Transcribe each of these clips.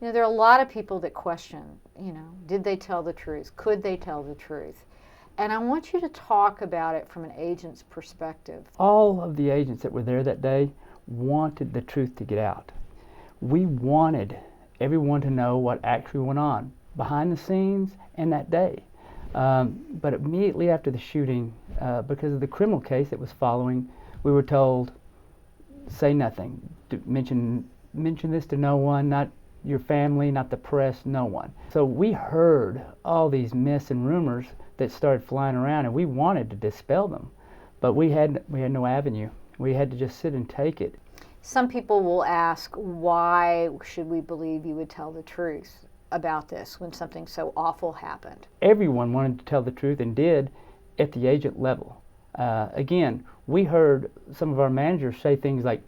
You know, there are a lot of people that question, you know, did they tell the truth? Could they tell the truth? And I want you to talk about it from an agent's perspective. All of the agents that were there that day wanted the truth to get out. We wanted everyone to know what actually went on behind the scenes and that day. But immediately after the shooting, because of the criminal case that was following, we were told, say nothing. Mention this to no one, not your family, not the press, no one. So we heard all these myths and rumors that started flying around, and we wanted to dispel them, but we had no avenue. We had to just sit and take it. Some people will ask, why should we believe you would tell the truth about this when something so awful happened? Everyone wanted to tell the truth and did at the agent level. Again, we heard some of our managers say things like,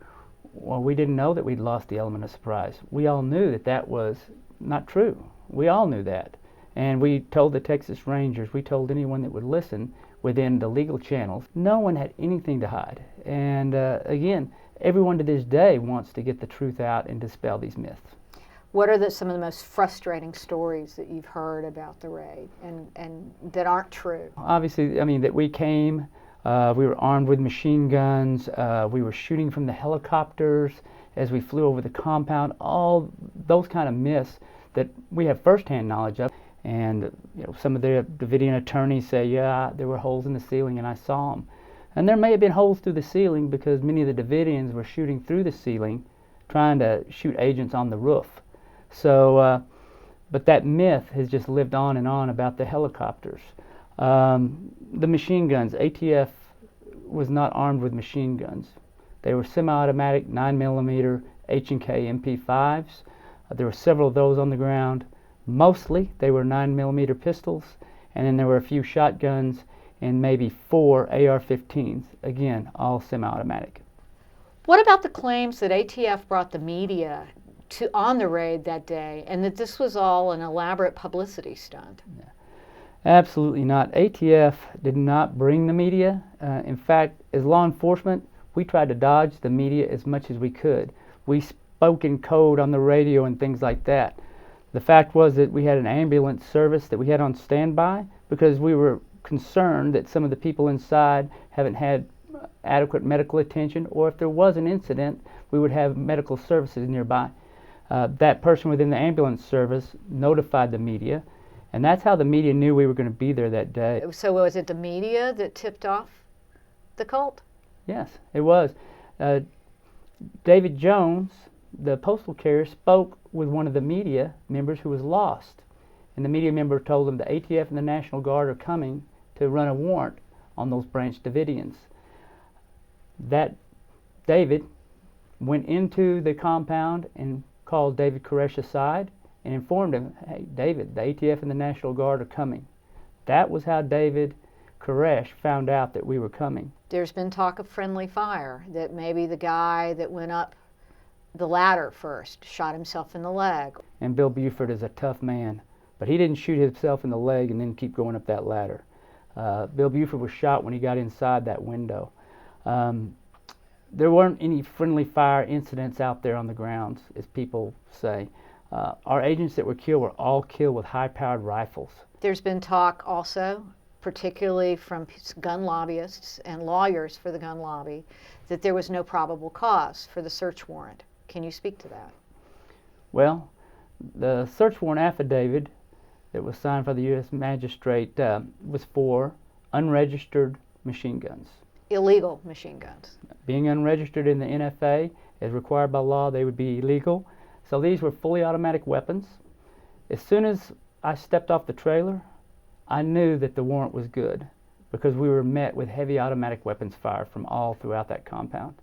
well, we didn't know that we'd lost the element of surprise. We all knew that that was not true. We all knew that. And we told the Texas Rangers, we told anyone that would listen within the legal channels. No one had anything to hide. And again, everyone to this day wants to get the truth out and dispel these myths. What are some of the most frustrating stories that you've heard about the raid and that aren't true? Obviously, I mean, that we came, we were armed with machine guns, we were shooting from the helicopters as we flew over the compound, all those kind of myths that we have firsthand knowledge of. And you know, some of the Davidian attorneys say, yeah, there were holes in the ceiling and I saw them. And there may have been holes through the ceiling because many of the Davidians were shooting through the ceiling, trying to shoot agents on the roof. So, but that myth has just lived on and on about the helicopters. The machine guns, ATF was not armed with machine guns. They were semi-automatic 9mm H&K MP5s. There were several of those on the ground. Mostly they were 9mm pistols, and then there were a few shotguns and maybe 4 AR-15s, again, all semi-automatic. What about the claims that ATF brought the media on the raid that day and that this was all an elaborate publicity stunt? Yeah. Absolutely not. ATF did not bring the media. In fact, as law enforcement, we tried to dodge the media as much as we could. We spoke in code on the radio and things like that. The fact was that we had an ambulance service that we had on standby because we were concerned that some of the people inside haven't had adequate medical attention, or if there was an incident, we would have medical services nearby. That person within the ambulance service notified the media, and that's how the media knew we were going to be there that day. So was it the media that tipped off the cult? Yes, it was. David Jones, the postal carrier, spoke with one of the media members who was lost. And the media member told him the ATF and the National Guard are coming to run a warrant on those Branch Davidians. That David went into the compound and called David Koresh aside and informed him, hey, David, the ATF and the National Guard are coming. That was how David Koresh found out that we were coming. There's been talk of friendly fire, that maybe the guy that went up the ladder first shot himself in the leg. And Bill Buford is a tough man, but he didn't shoot himself in the leg and then keep going up that ladder. Bill Buford was shot when he got inside that window. There weren't any friendly fire incidents out there on the grounds, as people say. Our agents that were killed were all killed with high-powered rifles. There's been talk also, particularly from gun lobbyists and lawyers for the gun lobby, that there was no probable cause for the search warrant. Can you speak to that? Well, the search warrant affidavit that was signed by the U.S. magistrate was for unregistered machine guns. Illegal machine guns. Being unregistered in the NFA, as required by law, they would be illegal. So these were fully automatic weapons. As soon as I stepped off the trailer, I knew that the warrant was good because we were met with heavy automatic weapons fired from all throughout that compound.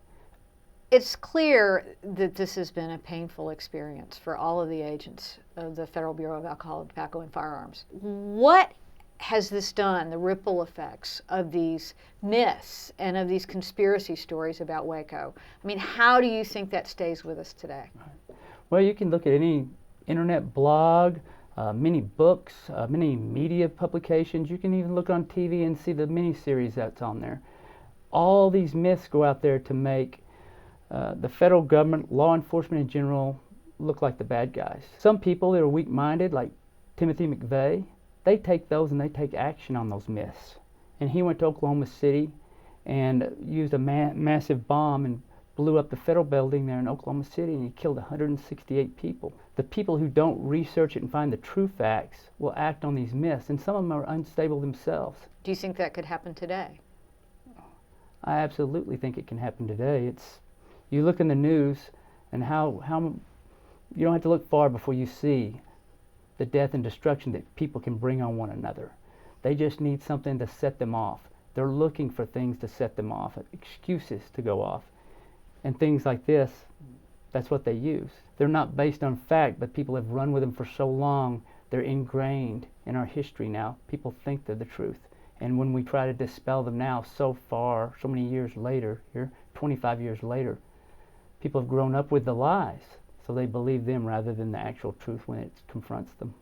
It's clear that this has been a painful experience for all of the agents of the Federal Bureau of Alcohol, Tobacco, and Firearms. What has this done, the ripple effects of these myths and of these conspiracy stories about Waco? I mean, how do you think that stays with us today? Well, you can look at any internet blog, many books, many media publications. You can even look on TV and see the miniseries that's on there. All these myths go out there to make the federal government, law enforcement in general, look like the bad guys. Some people that are weak-minded, like Timothy McVeigh, they take those and they take action on those myths. And he went to Oklahoma City and used a massive bomb and blew up the federal building there in Oklahoma City, and he killed 168 people. The people who don't research it and find the true facts will act on these myths, and some of them are unstable themselves. Do you think that could happen today? I absolutely think it can happen today. You look in the news, and how you don't have to look far before you see the death and destruction that people can bring on one another. They just need something to set them off. They're looking for things to set them off, excuses to go off. And things like this, that's what they use. They're not based on fact, but people have run with them for so long, they're ingrained in our history now. People think they're the truth. And when we try to dispel them now, so many years later, here, 25 years later, people have grown up with the lies, so they believe them rather than the actual truth when it confronts them.